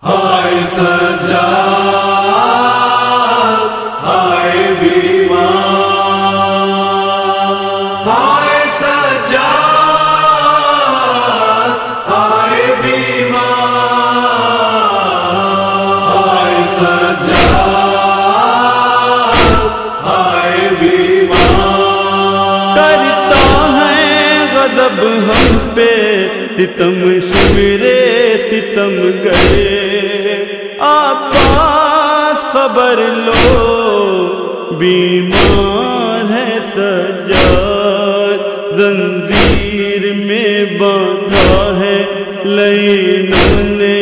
ہائے سجاد ہائے بیمار، ہائے سجاد ہائے بیمار، ہائے سجاد ہائے بیمار۔ کرتا ہے غضب ہم پہ ستم شمرے ستم گئے، عباس خبر لو بیمار ہے سجاد، زنجیر میں باندھا ہے لینوں نے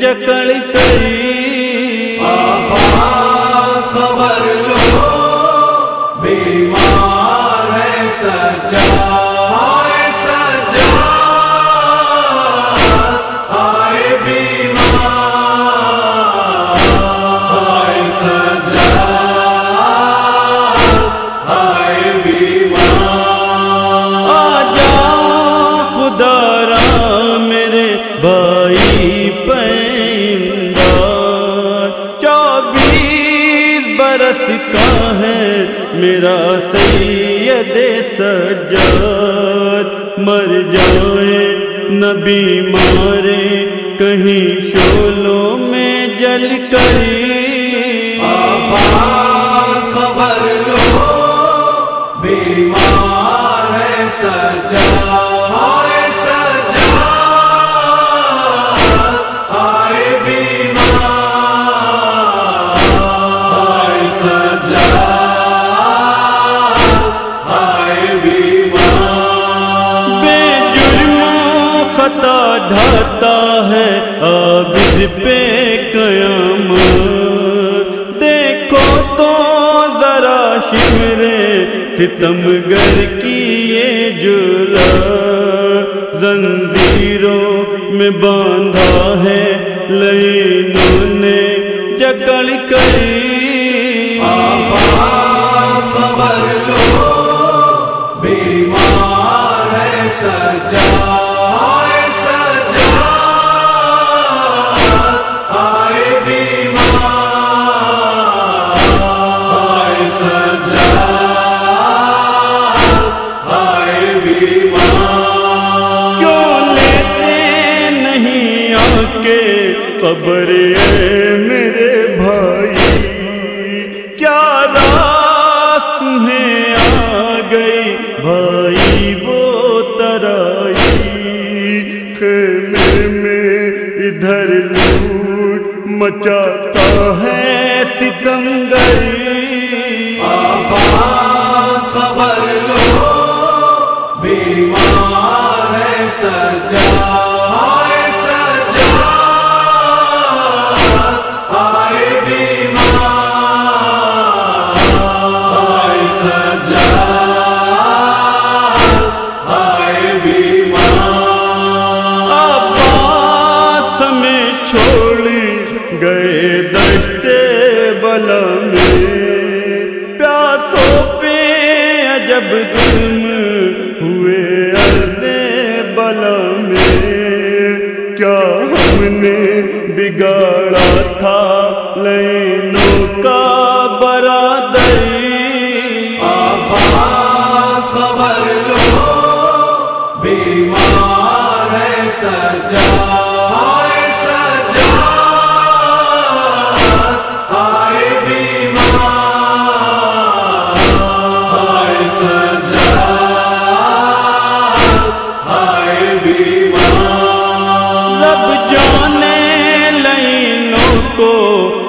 جکڑ کری۔ عباس خبر لو بیمار ہے سجاد، بھائی پیمدار 24 برس کا ہے میرا سید سجاد، مر جائے نہ بیمارے کہیں شعلوں میں جل کری۔ عباس خبر لو بیمار ہے سجاد، ڈھاتا ہے عابد پہ قیامت، دیکھو تو ذرا شمرے ستم گر کی یہ جرات، زنجیروں میں باندھا ہے لینوں نے جکڑ کری۔ عباس خبر لو بیمار ہے سجاد، خبر ہے میرے بھائی کیا رات تمہیں آ گئی، بھائی وہ ترائی خیمے میں ادھر لوٹ مچاتا ہے ستم گری۔ عباس خبر لو بیمار ہے سجاد، گئے دشتے بلا میں پیاسوں پہ عجب ظلم ہوئے ارض بلا میں، کیا ہم نے بگاڑا تھا لینوں کا برادری۔ عباس خبر لو بیمار ہے سجاد،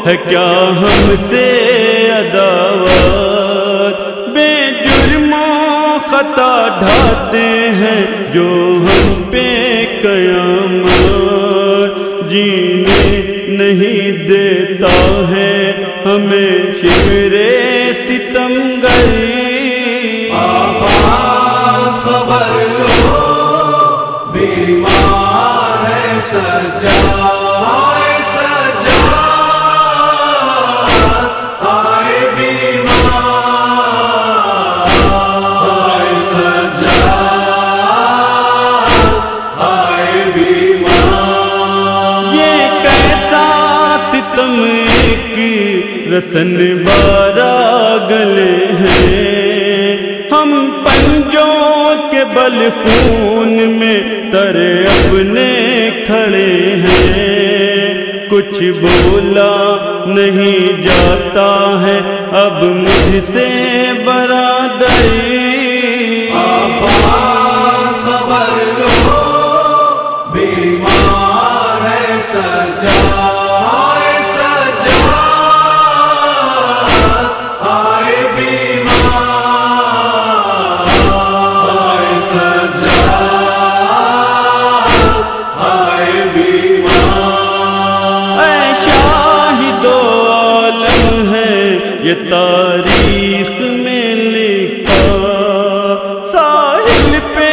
ہے کیا ہم سے عداوت، بے جرموں خطا ڈھاتے ہیں جو ہم پہ قیامت، جینے نہیں دیتا ہے ہمیں شمرے ستم گری۔ عباس خبر لو بیمار ہے سجاد، یہ کیسا رسن بارہ گلے ہیں، ہم پنجوں کے بل خون میں تر اپنے کھڑے ہیں، کچھ بولا نہیں جاتا ہے اب مجھ سے برادری۔ عباس خبر لو بیمار ہے سجاد، آئے بیمار، آئے سجاد، آئے بیمار۔ اے شاہد و عالم ہے یہ تاریخ میں لکھا، ساحل پہ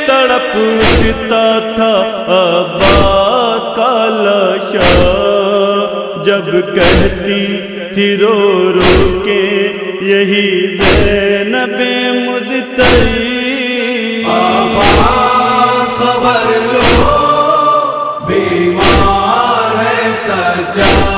تڑپ اٹھتا تھا عباس کا لاشا، جب کہتی تھی رو رو کے یہی زینب مضطری۔ عباس خبر لو بیمار ہے سجاد،